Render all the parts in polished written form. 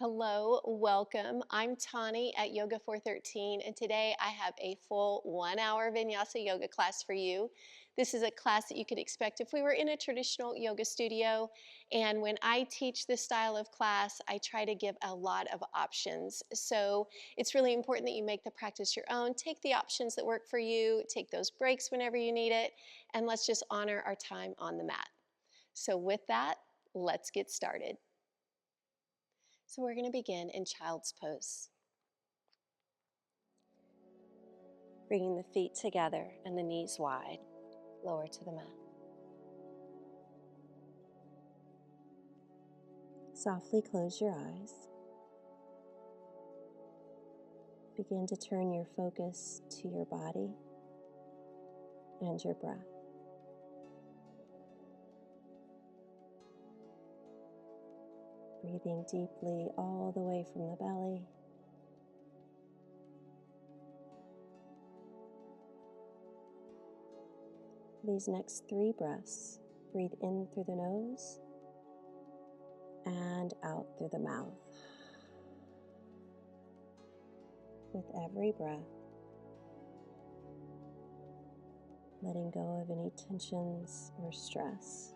Hello, welcome. I'm Tauni at Yoga 413, and today I have a full 1-hour Vinyasa Yoga class for you. This is a class that you could expect if we were in a traditional yoga studio, and when I teach this style of class, I try to give a lot of options. So it's really important that you make the practice your own. Take the options that work for you, take those breaks whenever you need it, and let's just honor our time on the mat. So with that, let's get started. So we're going to begin in child's pose. Bringing the feet together and the knees wide, lower to the mat. Softly close your eyes. Begin to turn your focus to your body and your breath. Breathing deeply all the way from the belly. These next 3 breaths, breathe in through the nose and out through the mouth. With every breath, letting go of any tensions or stress.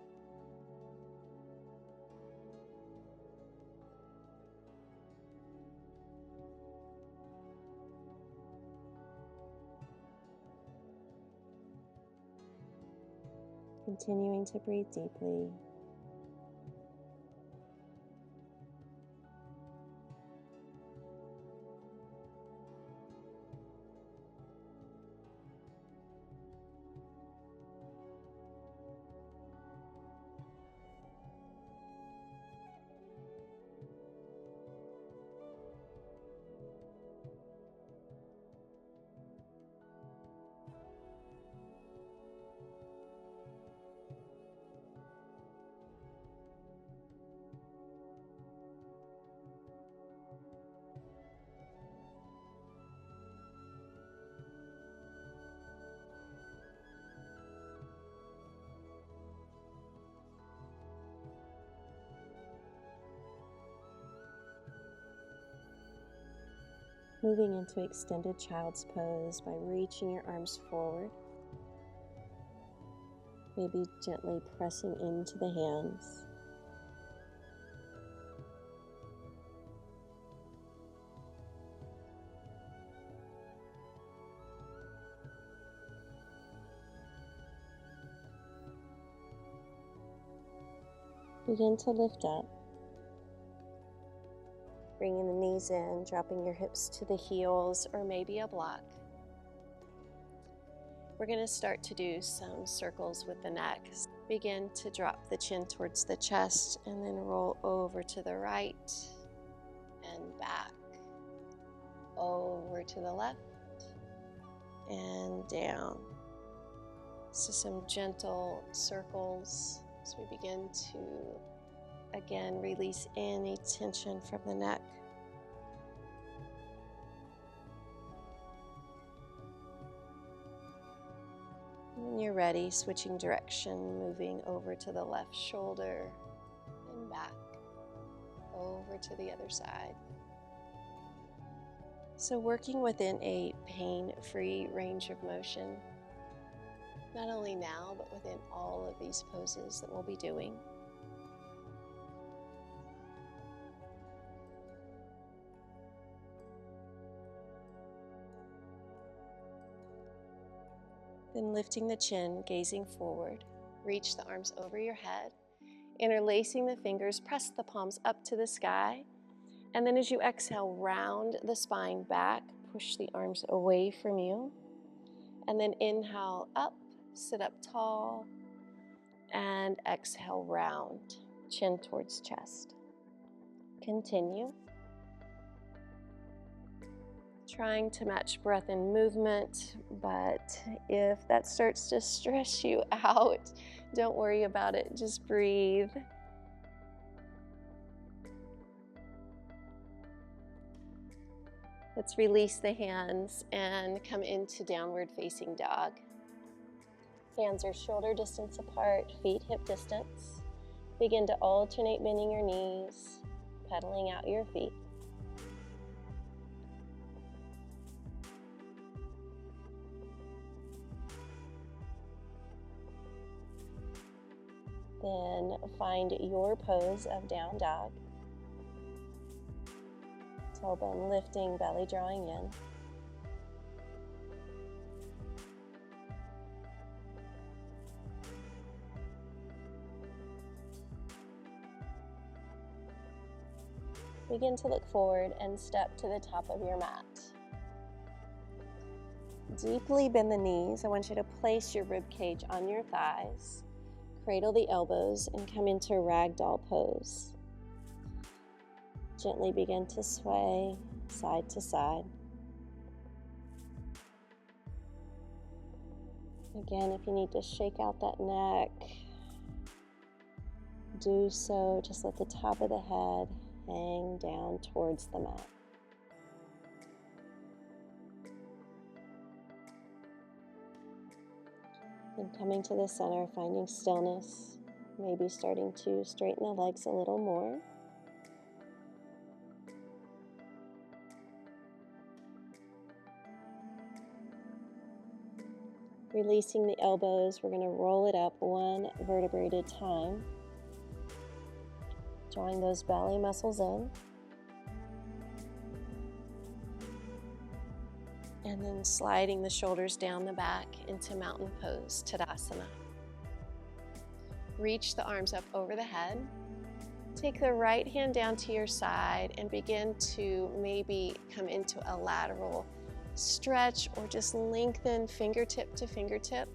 Continuing to breathe deeply. Moving into extended child's pose by reaching your arms forward. Maybe gently pressing into the hands. Begin to lift up. Bringing the knees in, dropping your hips to the heels or maybe a block. We're going to start to do some circles with the neck. Begin to drop the chin towards the chest and then roll over to the right and back, over to the left and down. So some gentle circles as we begin to again release any tension from the neck. When you're ready, switching direction, moving over to the left shoulder and back, over to the other side. So working within a pain-free range of motion, not only now, but within all of these poses that we'll be doing. Then lifting the chin, gazing forward, reach the arms over your head, interlacing the fingers, press the palms up to the sky, and then as you exhale, round the spine back, push the arms away from you, and then inhale up, sit up tall, and exhale, round, chin towards chest. Continue. Trying to match breath and movement, but if that starts to stress you out, don't worry about it, just breathe. Let's release the hands and come into downward facing dog. Hands are shoulder distance apart, feet hip distance. Begin to alternate bending your knees, pedaling out your feet. Then find your pose of down dog. Tailbone lifting, belly drawing in. Begin to look forward and step to the top of your mat. Deeply bend the knees. I want you to place your rib cage on your thighs. Cradle the elbows and come into ragdoll pose. Gently begin to sway side to side. Again, if you need to shake out that neck, do so. Just let the top of the head hang down towards the mat. Then coming to the center, finding stillness, maybe starting to straighten the legs a little more. Releasing the elbows, we're going to roll it up one vertebrae at a time. Drawing those belly muscles in. And then sliding the shoulders down the back into mountain pose, Tadasana. Reach the arms up over the head. Take the right hand down to your side and begin to maybe come into a lateral stretch or just lengthen fingertip to fingertip.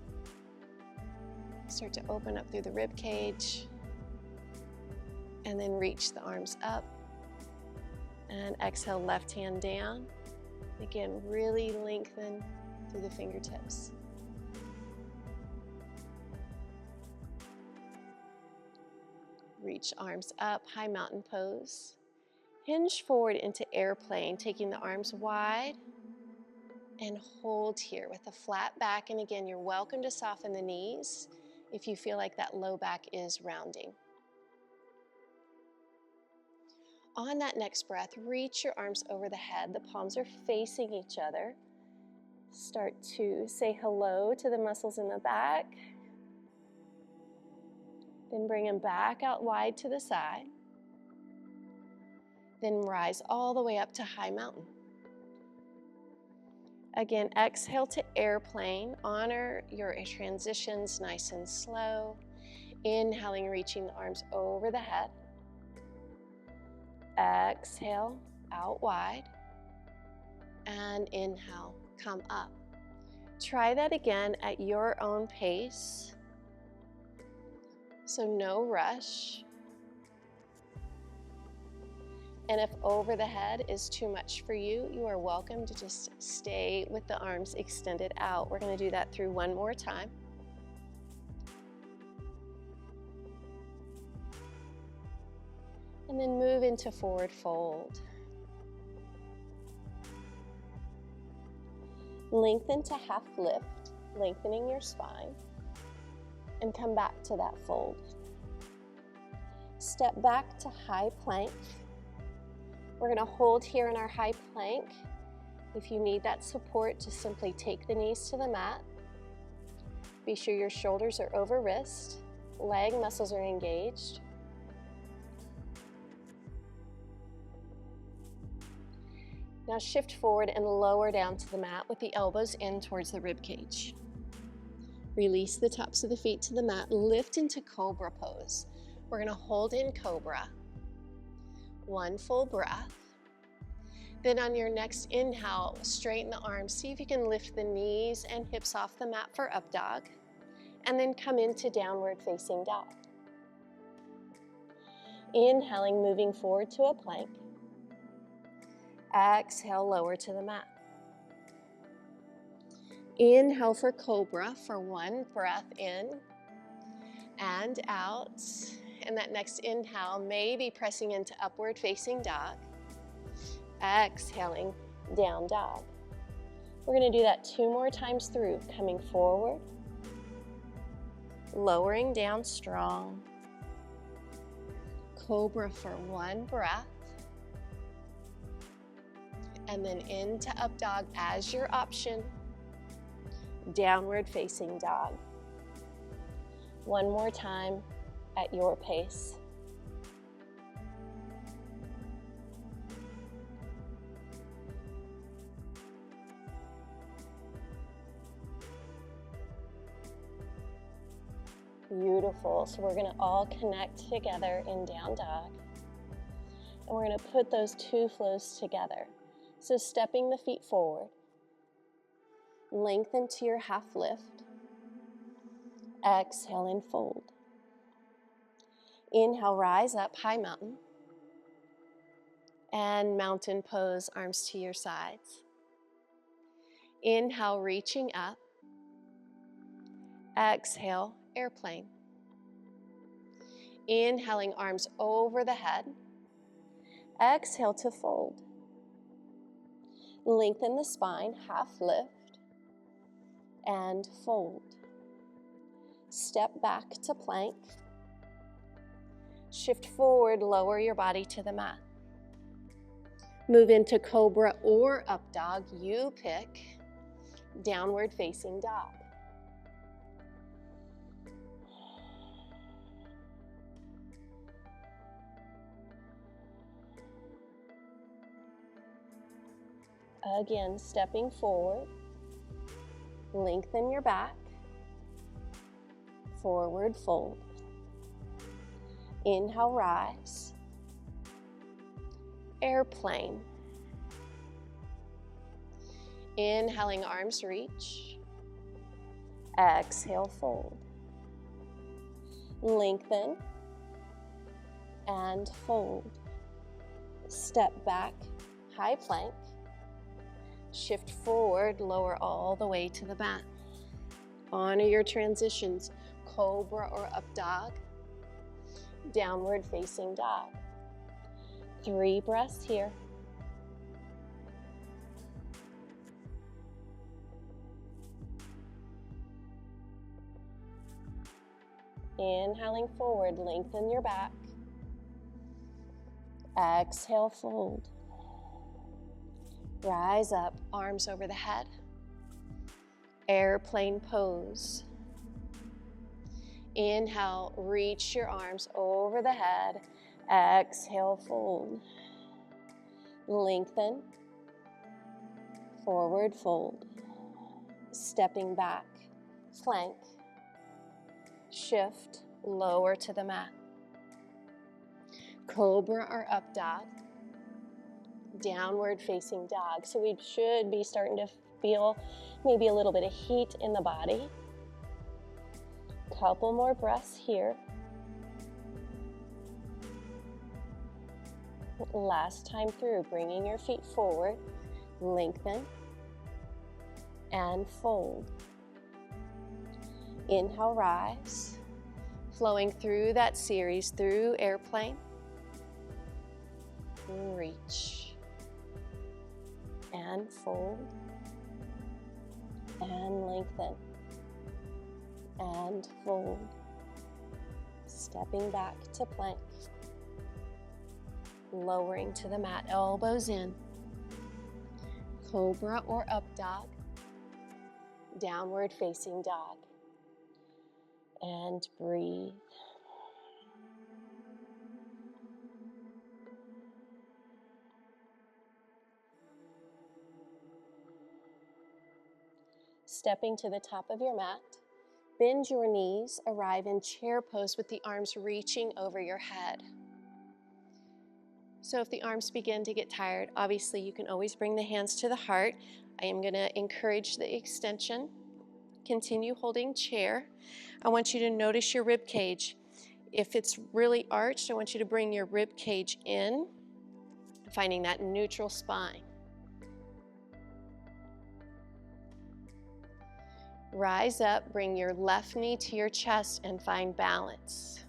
Start to open up through the rib cage. And then reach the arms up. And exhale, left hand down. Again, really lengthen through the fingertips. Reach arms up, high mountain pose. Hinge forward into airplane, taking the arms wide and hold here with a flat back. And again, you're welcome to soften the knees if you feel like that low back is rounding. On that next breath, reach your arms over the head. The palms are facing each other. Start to say hello to the muscles in the back. Then bring them back out wide to the side. Then rise all the way up to high mountain. Again, exhale to airplane. Honor your transitions nice and slow. Inhaling, reaching the arms over the head. Exhale, out wide, and inhale, come up. Try that again at your own pace, so no rush. And if over the head is too much for you, you are welcome to just stay with the arms extended out. We're going to do that through one more time. And then move into forward fold. Lengthen to half lift, lengthening your spine, and come back to that fold. Step back to high plank. We're going to hold here in our high plank. If you need that support, just simply take the knees to the mat. Be sure your shoulders are over wrist, leg muscles are engaged. Now shift forward and lower down to the mat with the elbows in towards the rib cage. Release the tops of the feet to the mat. Lift into cobra pose. We're going to hold in cobra. One full breath. Then on your next inhale, straighten the arms. See if you can lift the knees and hips off the mat for up dog. And then come into downward facing dog. Inhaling, moving forward to a plank. Exhale, lower to the mat. Inhale for cobra for one breath in and out. And that next inhale, maybe pressing into upward facing dog. Exhaling, down dog. We're going to do that 2 more times through, coming forward, lowering down strong. Cobra for one breath. and then into up dog as your option. Downward facing dog. One more time at your pace. Beautiful. So we're going to all connect together in down dog. And we're going to put those two flows together. So stepping the feet forward. Lengthen to your half lift. Exhale and fold. Inhale, rise up, high mountain. And mountain pose, arms to your sides. Inhale, reaching up. Exhale, airplane. Inhaling, arms over the head. Exhale to fold. Lengthen the spine, half lift, and fold. Step back to plank. Shift forward, lower your body to the mat. Move into cobra or up dog, you pick. Downward facing dog. Again, stepping forward, lengthen your back, forward fold. Inhale, rise, airplane. Inhaling, arms reach, exhale, fold. Lengthen and fold. Step back, high plank. Shift forward, lower all the way to the mat. Honor your transitions, cobra or up dog, downward facing dog. 3 breaths here. Inhaling forward, lengthen your back. Exhale, fold. Rise up, arms over the head. Airplane pose. Inhale, reach your arms over the head. Exhale, fold. Lengthen. Forward fold. Stepping back, plank. Shift, lower to the mat. Cobra or up dog. Downward facing dog. So we should be starting to feel maybe a little bit of heat in the body. Couple more breaths here. Last time through, bringing your feet forward, lengthen and fold. Inhale, rise, flowing through that series, through airplane, reach. And fold, and lengthen, and fold. Stepping back to plank, lowering to the mat, elbows in. Cobra or up dog, downward facing dog. And breathe. Stepping to the top of your mat, bend your knees, arrive in chair pose with the arms reaching over your head. So if the arms begin to get tired, obviously you can always bring the hands to the heart. I am going to encourage the extension. Continue holding chair. I want you to notice your rib cage. If it's really arched, I want you to bring your rib cage in, finding that neutral spine. Rise up, bring your left knee to your chest and find balance.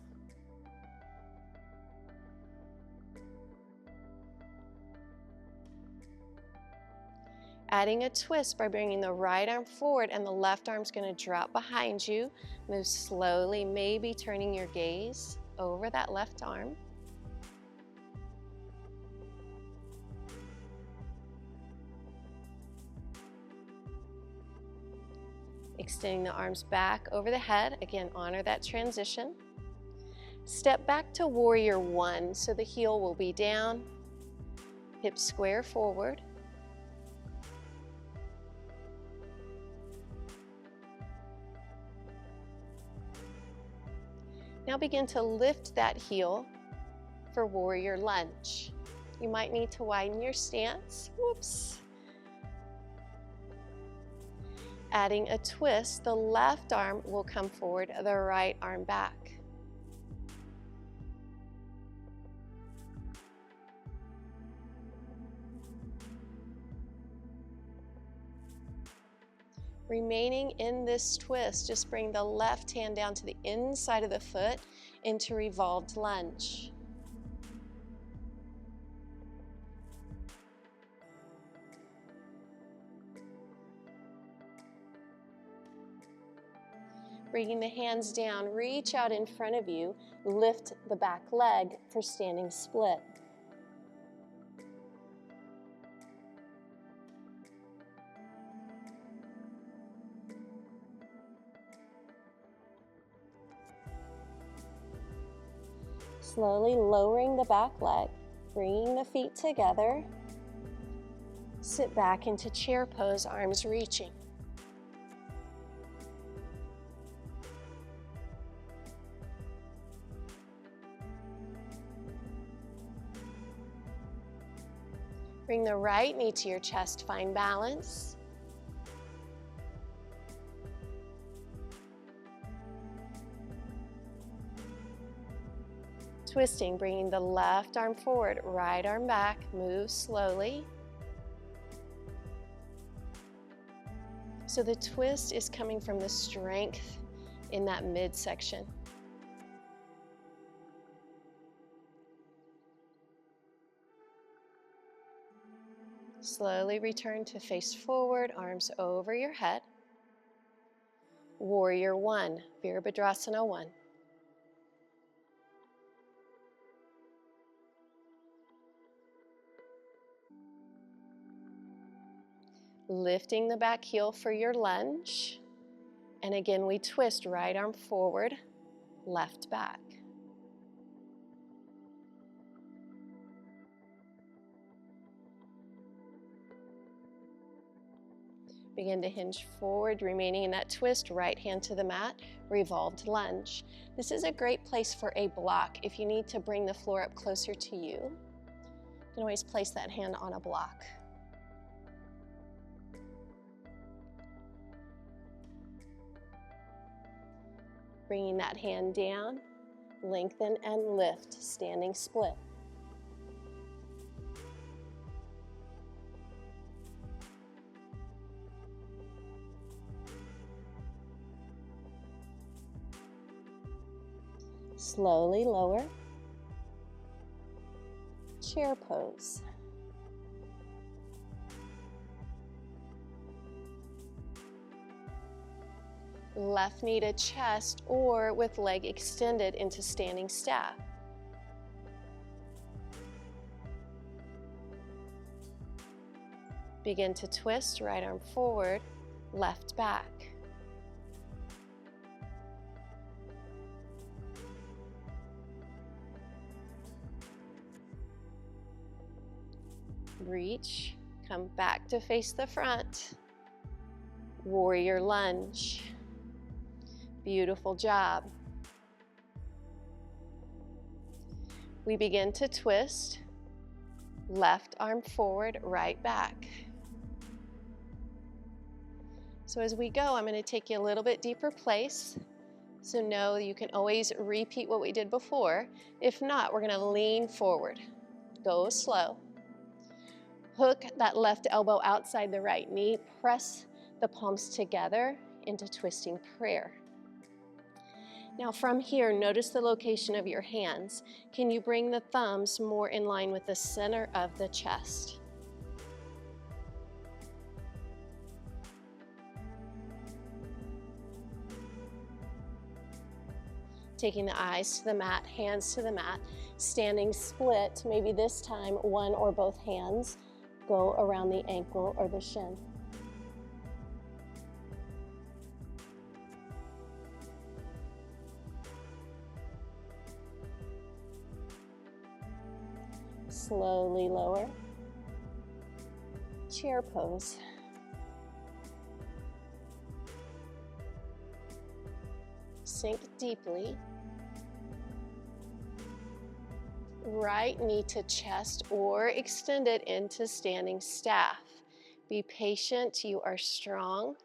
Adding a twist by bringing the right arm forward and the left arm's going to drop behind you. Move slowly, maybe turning your gaze over that left arm. Extending the arms back over the head. Again, honor that transition. Step back to warrior one, so the heel will be down, hips square forward. Now begin to lift that heel for warrior lunge. You might need to widen your stance. Whoops. Adding a twist, the left arm will come forward, the right arm back. Remaining in this twist, just bring the left hand down to the inside of the foot into revolved lunge. Bringing the hands down, reach out in front of you, lift the back leg for standing split. Slowly lowering the back leg, bringing the feet together. Sit back into chair pose, arms reaching. Bring the right knee to your chest, find balance. Twisting, bringing the left arm forward, right arm back, move slowly. So the twist is coming from the strength in that midsection. Slowly return to face forward, arms over your head. Warrior one, Virabhadrasana 1. Lifting the back heel for your lunge. And again, we twist right arm forward, left back. Begin to hinge forward, remaining in that twist, right hand to the mat, revolved lunge. This is a great place for a block. If you need to bring the floor up closer to you, you can always place that hand on a block. Bringing that hand down, lengthen and lift, standing split. Slowly lower, chair pose. Left knee to chest or with leg extended into standing staff. Begin to twist, right arm forward, left back. Reach, come back to face the front. Warrior lunge. Beautiful job. We begin to twist, left arm forward, right back. So as we go, I'm going to take you a little bit deeper place. So know you can always repeat what we did before. If not, we're going to lean forward. Go slow. Hook that left elbow outside the right knee. Press the palms together into twisting prayer. Now from here, notice the location of your hands. Can you bring the thumbs more in line with the center of the chest? Taking the eyes to the mat, hands to the mat, standing split, maybe this time one or both hands go around the ankle or the shin. Slowly lower. Chair pose. Sink deeply. Right knee to chest or extend it into standing staff. Be patient, you are strong.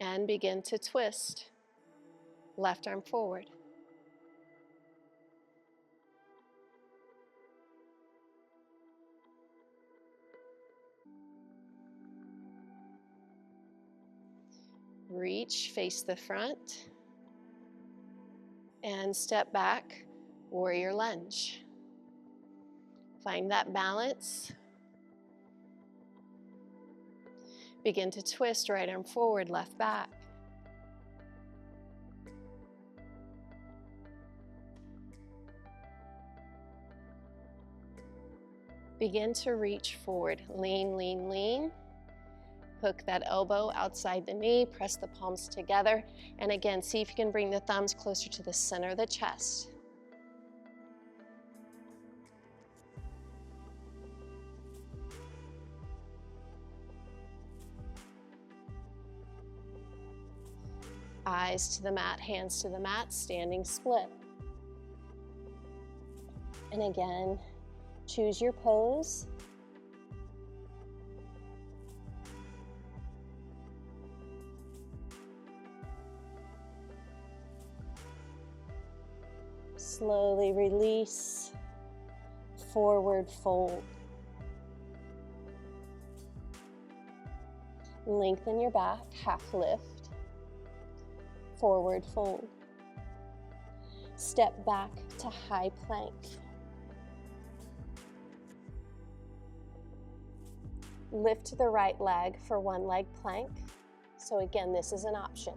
And begin to twist. Left arm forward. Reach, face the front. And step back, warrior lunge. Find that balance. Begin to twist, right arm forward, left back. Begin to reach forward. Lean, lean, lean. Hook that elbow outside the knee, press the palms together. And again, see if you can bring the thumbs closer to the center of the chest. Eyes to the mat, hands to the mat, standing split. And again, choose your pose. Slowly release, forward fold. Lengthen your back, half lift, forward fold. Step back to high plank. Lift the right leg for one leg plank. So again, this is an option.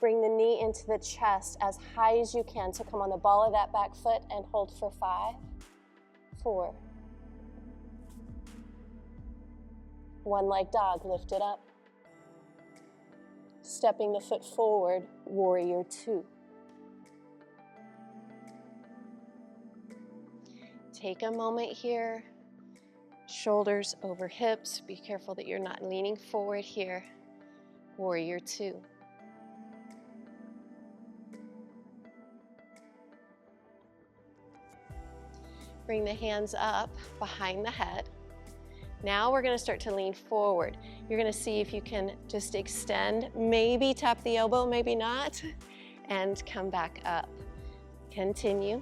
Bring the knee into the chest as high as you can to come on the ball of that back foot and hold for 5, 4. One leg dog, lift it up. Stepping the foot forward, warrior 2. Take a moment here, shoulders over hips. Be careful that you're not leaning forward here. Warrior 2. Bring the hands up behind the head. Now we're going to start to lean forward. You're going to see if you can just extend, maybe tap the elbow, maybe not, and come back up. Continue.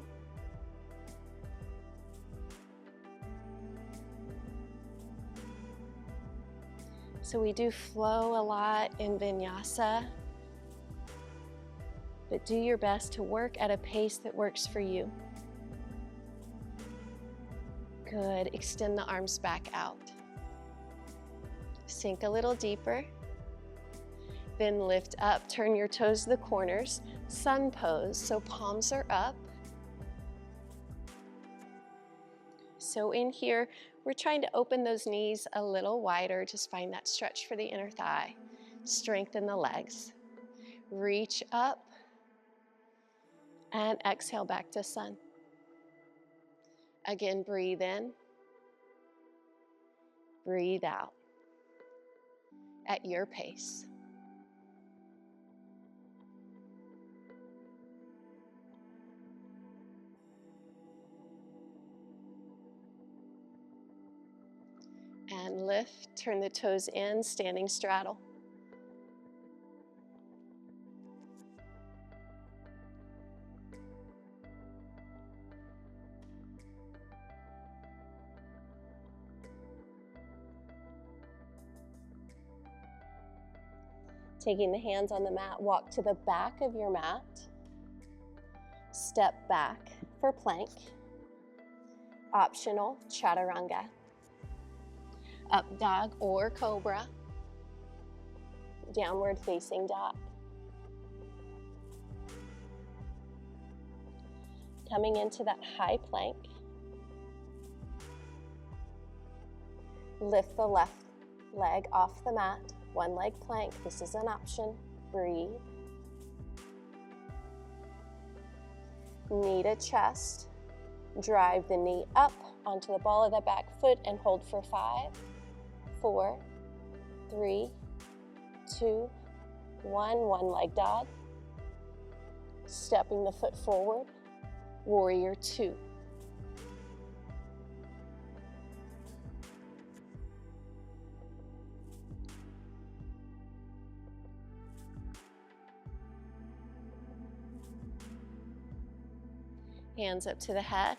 So we do flow a lot in Vinyasa, but do your best to work at a pace that works for you. Good. Extend the arms back out. Sink a little deeper. Then lift up. Turn your toes to the corners. Sun pose. So palms are up. So in here, we're trying to open those knees a little wider. Just find that stretch for the inner thigh. Strengthen the legs. Reach up. And exhale back to sun. Again, breathe in, breathe out at your pace. And lift, turn the toes in, standing straddle. Taking the hands on the mat, walk to the back of your mat. Step back for plank. Optional, chaturanga. Up dog or cobra. Downward facing dog. Coming into that high plank. Lift the left leg off the mat. One leg plank, this is an option. Breathe. knee to chest. Drive the knee up onto the ball of the back foot and hold for 5, 4, 3, 2, 1. One leg dog. Stepping the foot forward, warrior 2. Hands up to the head.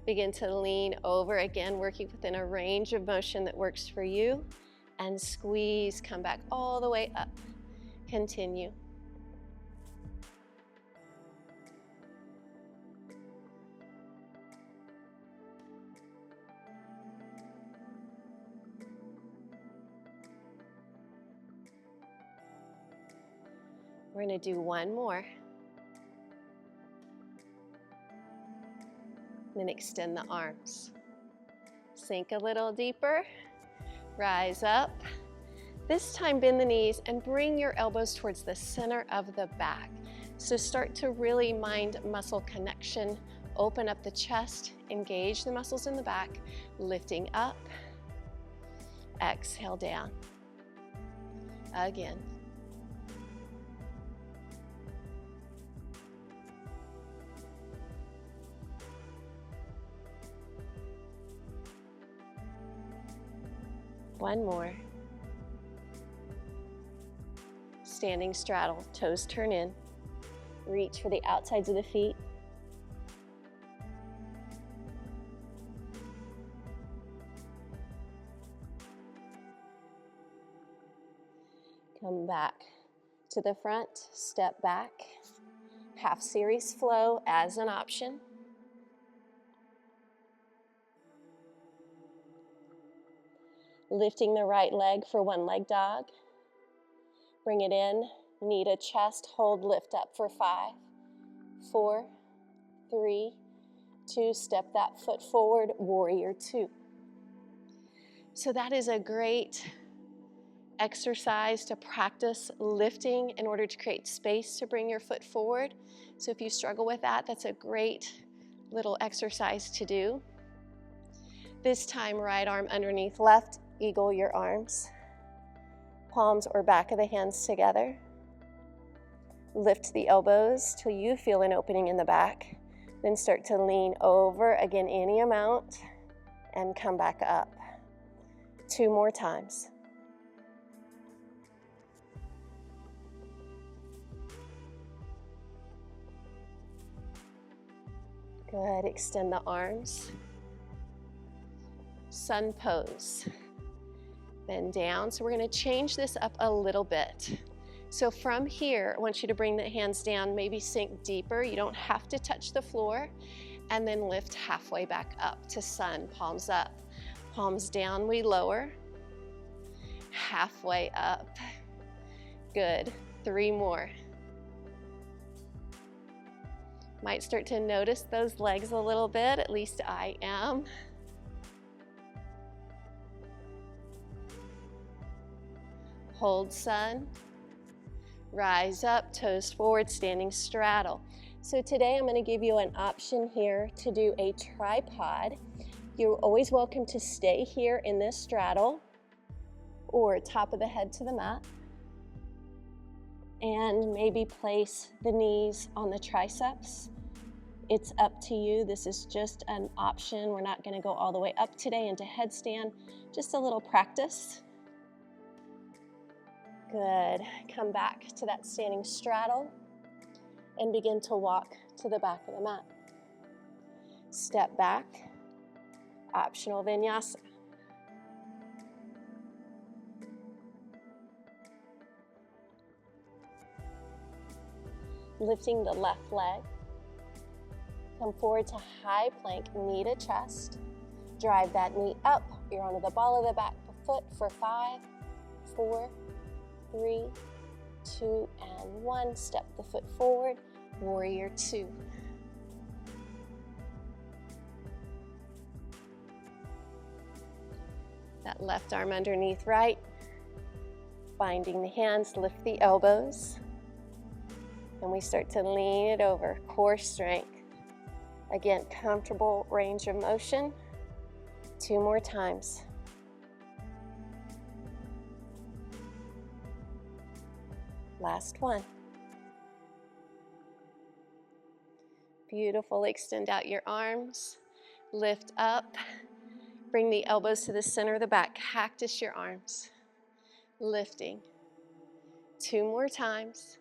Begin to lean over, again working within a range of motion that works for you, and squeeze, come back all the way up. Continue. We're going to do one more. Then extend the arms. Sink a little deeper. Rise up. This time bend the knees and bring your elbows towards the center of the back. So start to really mind muscle connection. Open up the chest, engage the muscles in the back, lifting up. Exhale down. Again. One more. Standing straddle, toes turn in. Reach for the outsides of the feet. Come back to the front, step back. Half series flow as an option. Lifting the right leg for one leg dog. Bring it in, knee to chest, hold, lift up for 5, 4, 3, 2, step that foot forward, warrior 2. So that is a great exercise to practice lifting in order to create space to bring your foot forward. So if you struggle with that, that's a great little exercise to do. This time, right arm underneath left, eagle your arms. Palms or back of the hands together. Lift the elbows till you feel an opening in the back. Then start to lean over, again, any amount, and come back up. 2 more times. Good, extend the arms. Sun pose. Bend down. So we're going to change this up a little bit. So from here, I want you to bring the hands down, maybe sink deeper. You don't have to touch the floor. And then lift halfway back up to sun, palms up. Palms down, we lower. Halfway up. Good. 3 more. Might start to notice those legs a little bit, at least I am. Hold sun, rise up, toes forward, standing straddle. So today I'm going to give you an option here to do a tripod. You're always welcome to stay here in this straddle or top of the head to the mat. And maybe place the knees on the triceps. It's up to you. This is just an option. We're not going to go all the way up today into headstand, just a little practice. Good. Come back to that standing straddle and begin to walk to the back of the mat. Step back, optional vinyasa. Lifting the left leg. Come forward to high plank, knee to chest. Drive that knee up. You're onto the ball of the back foot for 5, 4, 3, 2, and 1. Step the foot forward, warrior 2. That left arm underneath right. Binding the hands, lift the elbows. And we start to lean it over, core strength. Again, comfortable range of motion. 2 more times. Last one. Beautiful. Extend out your arms. Lift up. Bring the elbows to the center of the back. Cactus your arms. Lifting. 2 more times.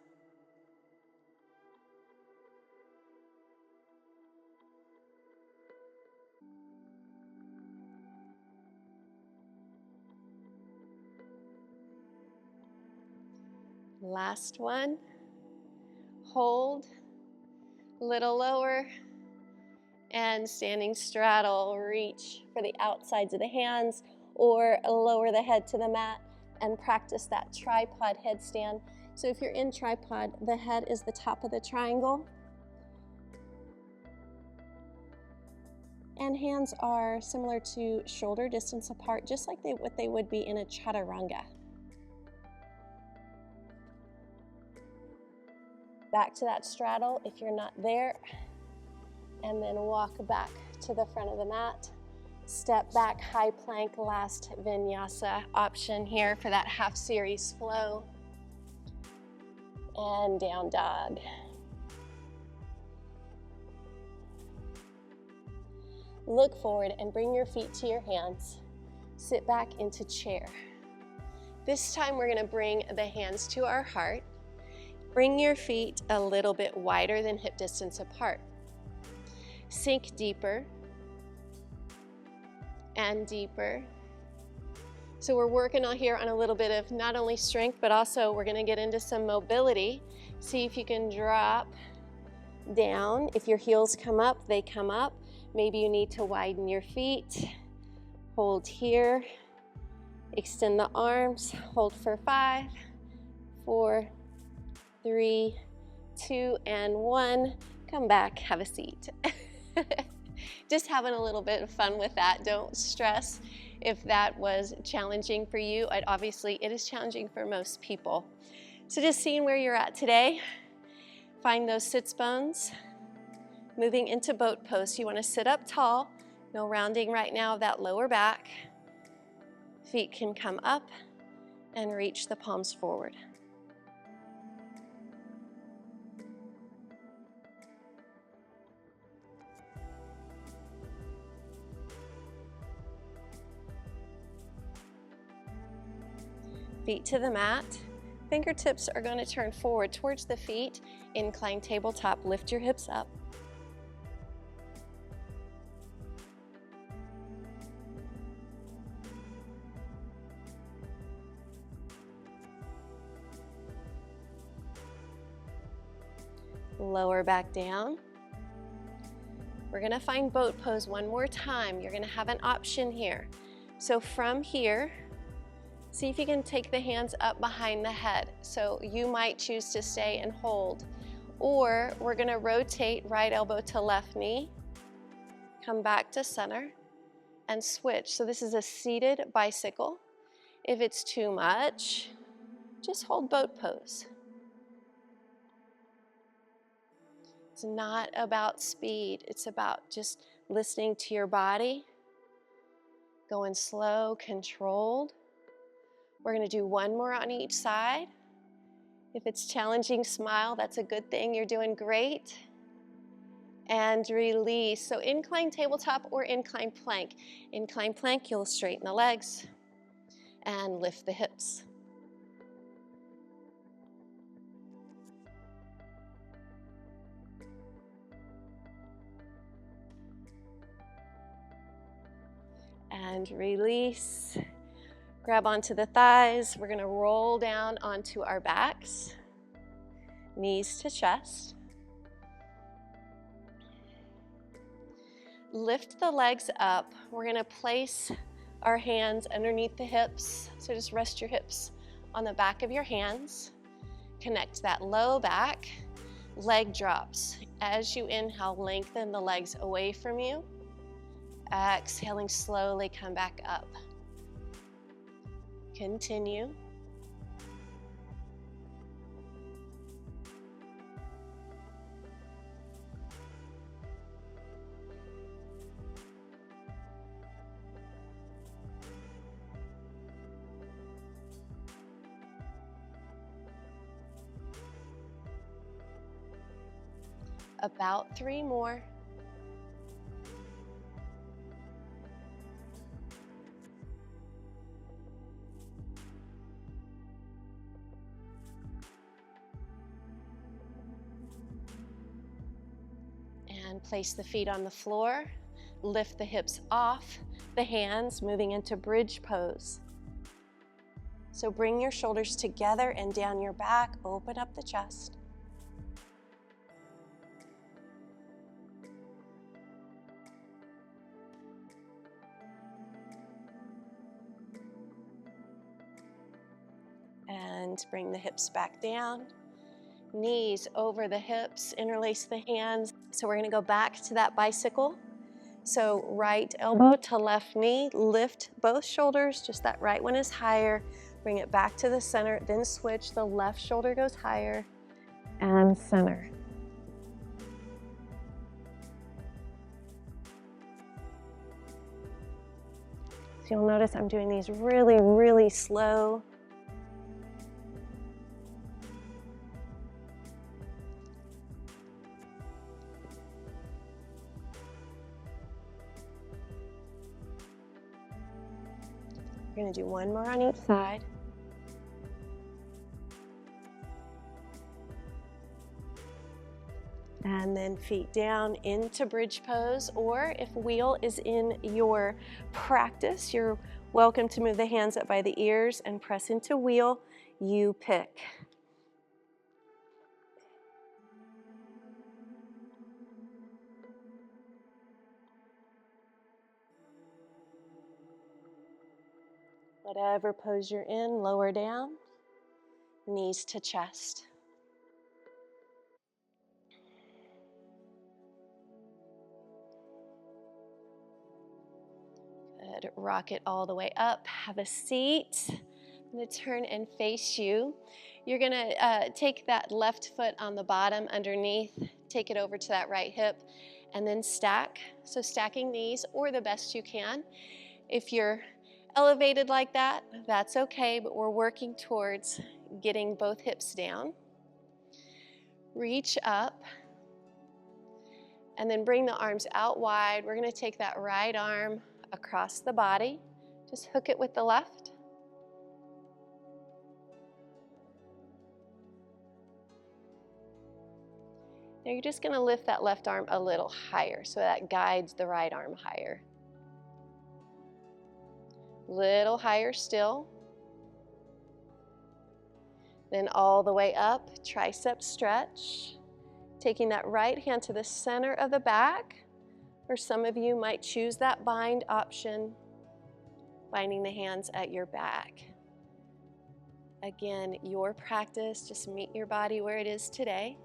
Last one. Hold. Little lower. And standing straddle. Reach for the outsides of the hands or lower the head to the mat and practice that tripod headstand. So if you're in tripod, the head is the top of the triangle. And hands are similar to shoulder distance apart, just like what they would be in a chaturanga. Back to that straddle if you're not there. And then walk back to the front of the mat. Step back, high plank, last vinyasa option here for that half series flow. And down dog. Look forward and bring your feet to your hands. Sit back into chair. This time we're going to bring the hands to our heart. Bring your feet a little bit wider than hip distance apart. Sink deeper and deeper. So we're working on here on a little bit of not only strength, but also we're going to get into some mobility. See if you can drop down. If your heels come up, they come up. Maybe you need to widen your feet. Hold here. Extend the arms. Hold for 5, 4, 3, 2, and 1. Come back, have a seat. Just having a little bit of fun with that. Don't stress if that was challenging for you. Obviously, it is challenging for most people. So just seeing where you're at today. Find those sits bones. Moving into boat pose. You want to sit up tall. No rounding right now of that lower back. Feet can come up and reach the palms forward. Feet to the mat. Fingertips are going to turn forward towards the feet. Incline tabletop. Lift your hips up. Lower back down. We're going to find boat pose one more time. You're going to have an option here. So from here, see if you can take the hands up behind the head. So you might choose to stay and hold. Or we're going to rotate right elbow to left knee, come back to center, and switch. So this is a seated bicycle. If it's too much, just hold boat pose. It's not about speed. It's about just listening to your body, going slow, controlled. We're going to do one more on each side. If it's challenging, smile. That's a good thing. You're doing great. And release. So incline tabletop or incline plank. Incline plank, you'll straighten the legs and lift the hips. And release. Grab onto the thighs. We're going to roll down onto our backs. Knees to chest. Lift the legs up. We're going to place our hands underneath the hips. So just rest your hips on the back of your hands. Connect that low back. Leg drops. As you inhale, lengthen the legs away from you. Exhaling slowly, come back up. Continue. About 3 more. And place the feet on the floor. Lift the hips off the hands, moving into bridge pose. So bring your shoulders together and down your back. Open up the chest. And bring the hips back down. Knees over the hips, interlace the hands. So we're going to go back to that bicycle. So right elbow to left knee, lift both shoulders, just that right one is higher. Bring it back to the center, then switch. The left shoulder goes higher and center. So you'll notice I'm doing these really, really slow. We're going to do one more on each side. And then feet down into bridge pose, or if wheel is in your practice, you're welcome to move the hands up by the ears and press into wheel. You pick. Whatever pose you're in, lower down, knees to chest. Good. Rock it all the way up. Have a seat. I'm going to turn and face you. You're going to take that left foot on the bottom underneath, take it over to that right hip, and then stack. So stacking knees, or the best you can. If you're elevated like that, that's okay, but we're working towards getting both hips down. Reach up, and then bring the arms out wide. We're going to take that right arm across the body. Just hook it with the left. Now you're just going to lift that left arm a little higher, so that guides the right arm higher. Little higher still. Then all the way up, tricep stretch. Taking that right hand to the center of the back, or some of you might choose that bind option, binding the hands at your back. Again, your practice, just meet your body where it is today.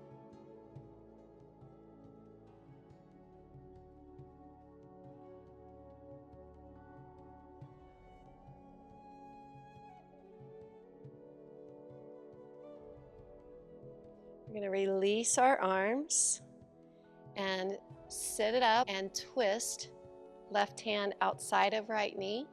We're going to release our arms and sit it up and twist. Left hand outside of right knee.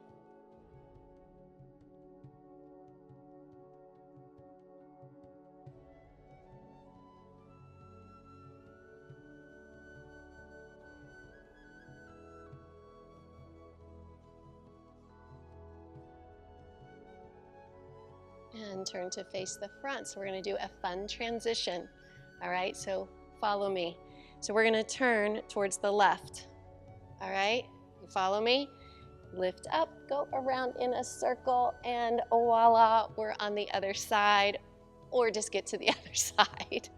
And turn to face the front. So we're going to do a fun transition. All right, so follow me. So we're going to turn towards the left. All right, you follow me? Lift up, go around in a circle, and voila, we're on the other side, or just get to the other side.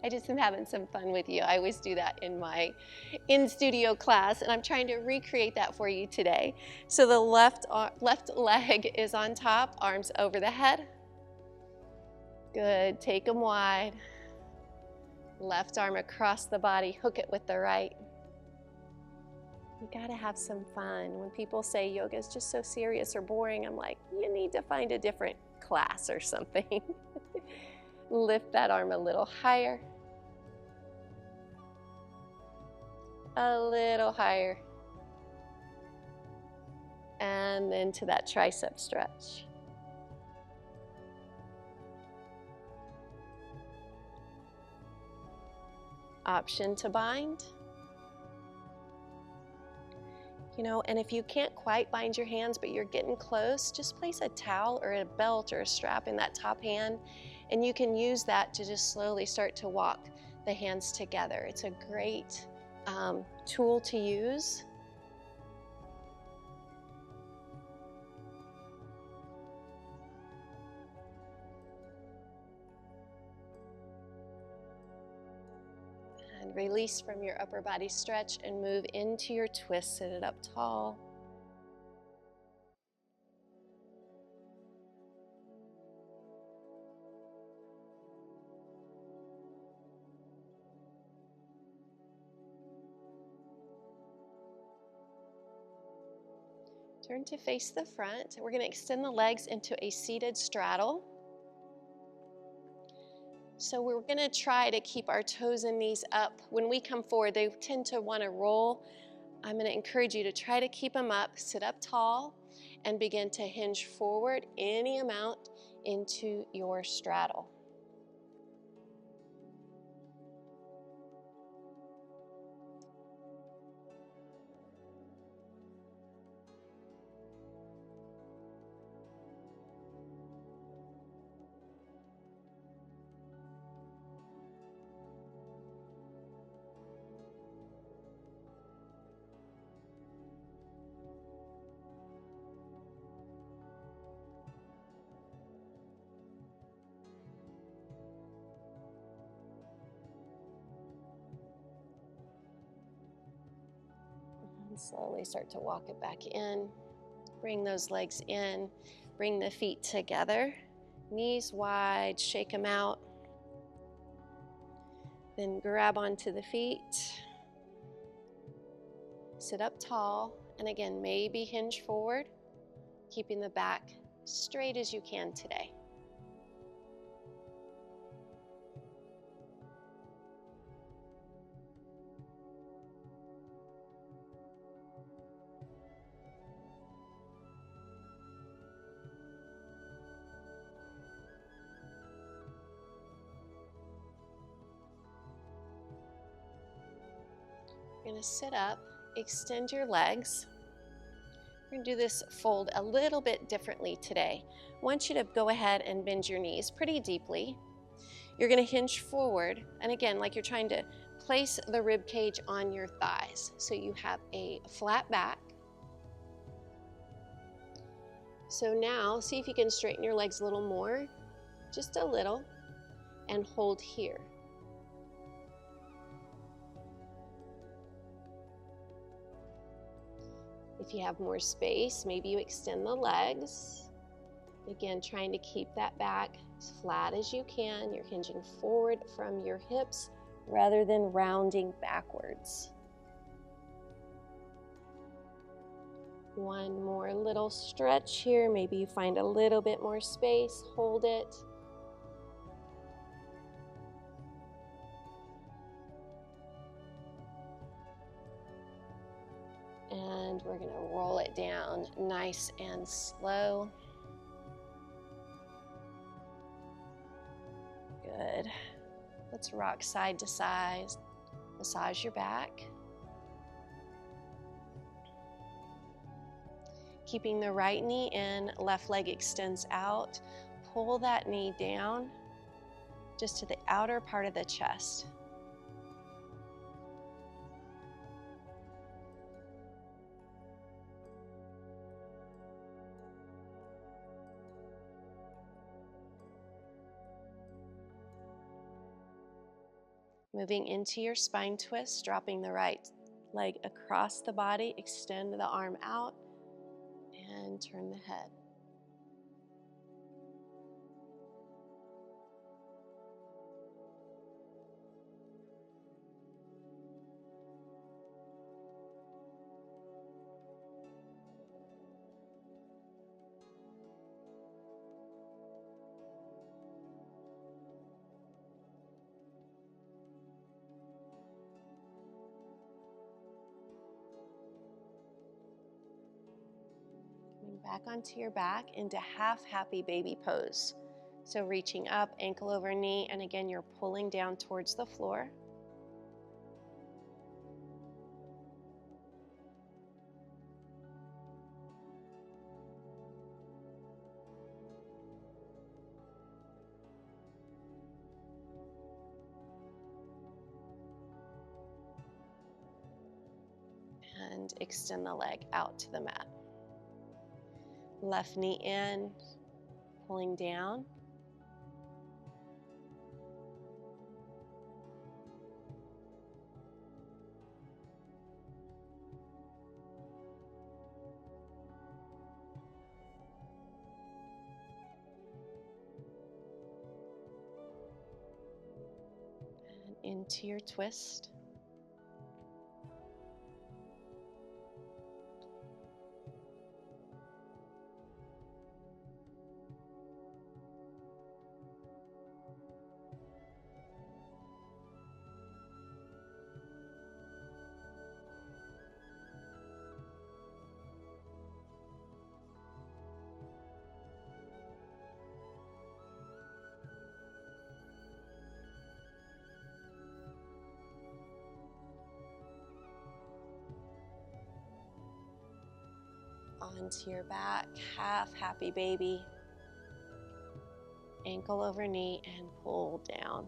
I just am having some fun with you. I always do that in my in-studio class, and I'm trying to recreate that for you today. So the left leg is on top, arms over the head. Good, take them wide. Left arm across the body, hook it with the right. You gotta have some fun. When people say yoga is just so serious or boring, I'm like, you need to find a different class or something. Lift that arm a little higher. A little higher. And then to that tricep stretch. option to bind. You know, and if you can't quite bind your hands, but you're getting close, just place a towel or a belt or a strap in that top hand, and you can use that to just slowly start to walk the hands together. It's a great tool to use. And release from your upper body stretch and move into your twist. Sit it up tall. Turn to face the front. We're going to extend the legs into a seated straddle. So we're going to try to keep our toes and knees up. When we come forward, they tend to want to roll. I'm going to encourage you to try to keep them up, sit up tall, and begin to hinge forward any amount into your straddle. And slowly start to walk it back in. Bring those legs in. Bring the feet together. Knees wide, shake them out. Then grab onto the feet. Sit up tall. And again, maybe hinge forward, keeping the back straight as you can today. You're going to sit up, extend your legs. We're going to do this fold a little bit differently today. I want you to go ahead and bend your knees pretty deeply. You're going to hinge forward, and again, like you're trying to place the rib cage on your thighs. So you have a flat back. So now, see if you can straighten your legs a little more, just a little, and hold here. If you have more space, maybe you extend the legs. Again, trying to keep that back as flat as you can. You're hinging forward from your hips rather than rounding backwards. One more little stretch here. Maybe you find a little bit more space. Hold it. And we're going to roll it down nice and slow. Good. Let's rock side to side. Massage your back. Keeping the right knee in, left leg extends out. Pull that knee down just to the outer part of the chest. Moving into your spine twist, dropping the right leg across the body, extend the arm out, and turn the head. Back onto your back into half happy baby pose. So reaching up, ankle over knee, and again, you're pulling down towards the floor. and extend the leg out to the mat. Left knee in, pulling down. And into your twist. Onto your back, half happy baby. Ankle over knee and pull down.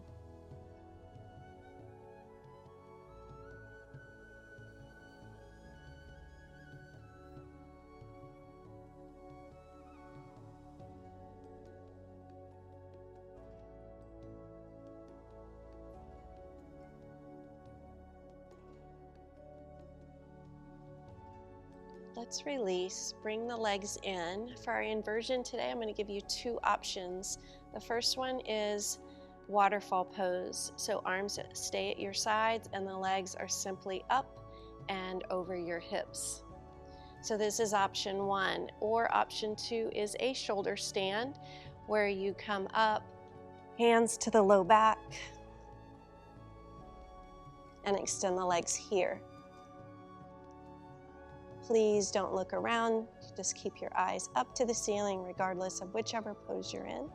Let's release, bring the legs in. For our inversion today, I'm going to give you two options. The first one is waterfall pose. So arms stay at your sides and the legs are simply up and over your hips. So this is option one. Or option two is a shoulder stand where you come up, hands to the low back, and extend the legs here. Please don't look around, just keep your eyes up to the ceiling regardless of whichever pose you're in.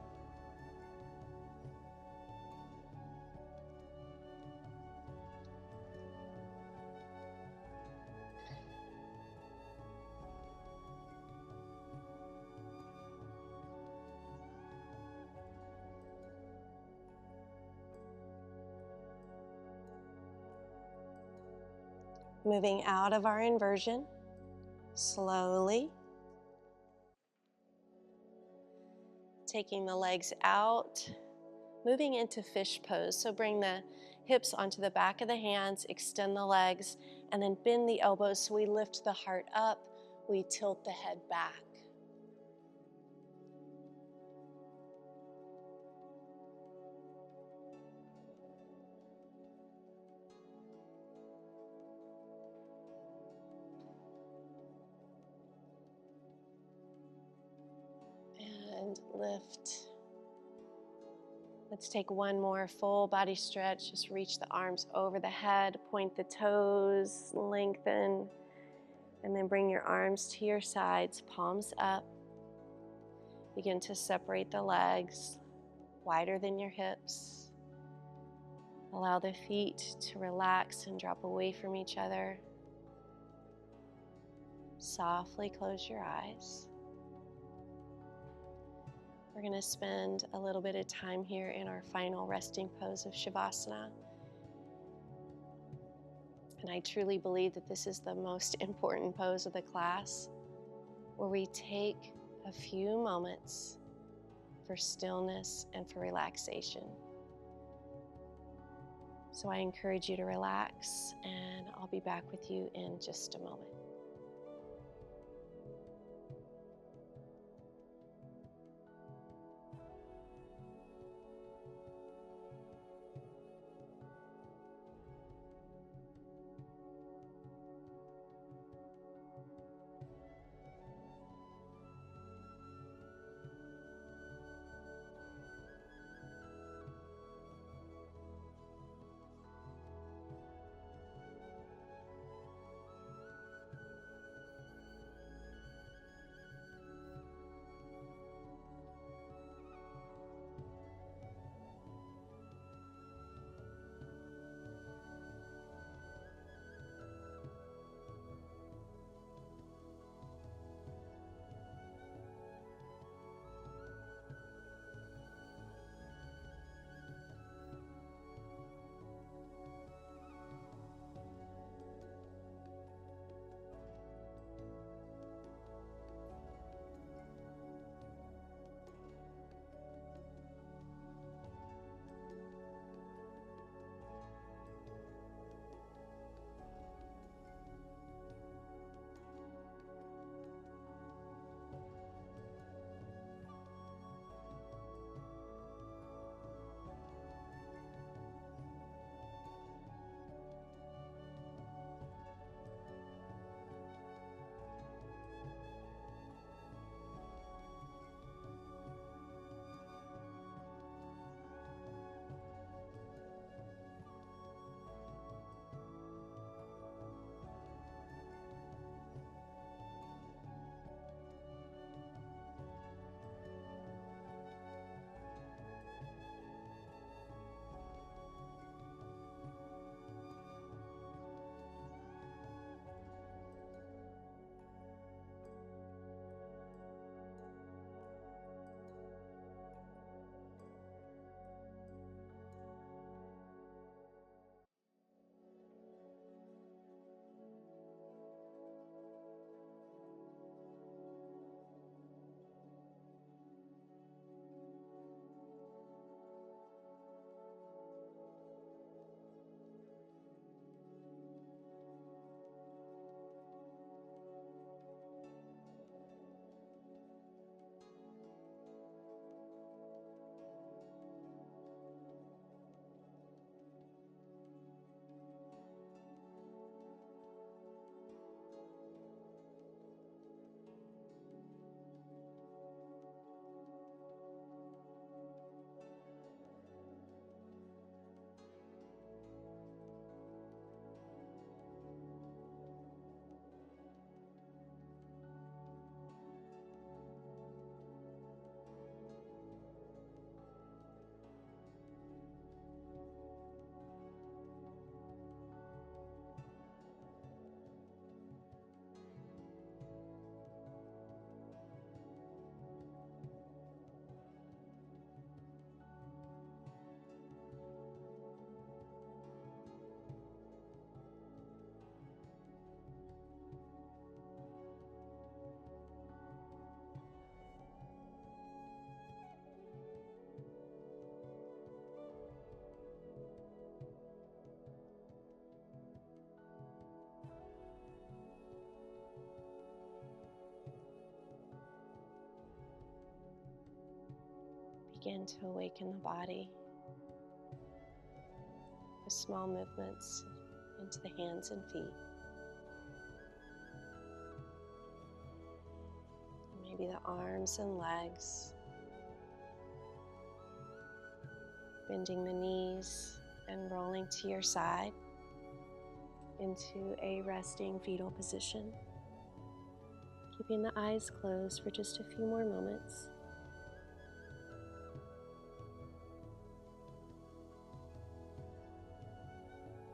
Moving out of our inversion, slowly. Taking the legs out, moving into fish pose. So bring the hips onto the back of the hands, extend the legs, and then bend the elbows so we lift the heart up, we tilt the head back. And lift. Let's take one more full body stretch. Just reach the arms over the head, point the toes, lengthen, and then bring your arms to your sides, palms up. Begin to separate the legs, wider than your hips. Allow the feet to relax and drop away from each other. Softly close your eyes. We're going to spend a little bit of time here in our final resting pose of Savasana. And I truly believe that this is the most important pose of the class, where we take a few moments for stillness and for relaxation. So I encourage you to relax, and I'll be back with you in just a moment. Begin to awaken the body with small movements into the hands and feet. Maybe the arms and legs. Bending the knees and rolling to your side into a resting fetal position. Keeping the eyes closed for just a few more moments.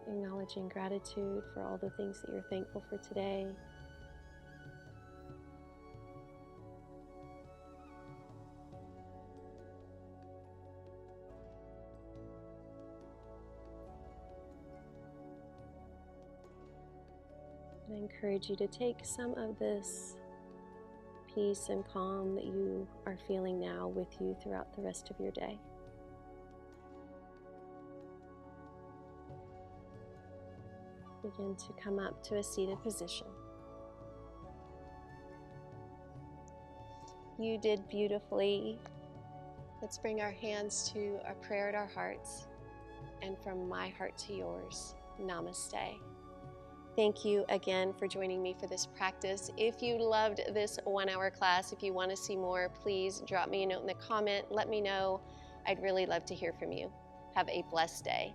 Acknowledging gratitude for all the things that you're thankful for today. I encourage you to take some of this peace and calm that you are feeling now with you throughout the rest of your day. Begin to come up to a seated position. You did beautifully. Let's bring our hands to a prayer at our hearts. And from my heart to yours, namaste. Thank you again for joining me for this practice. If you loved this 1 hour class, if you want to see more, please drop me a note in the comment. Let me know. I'd really love to hear from you. Have a blessed day.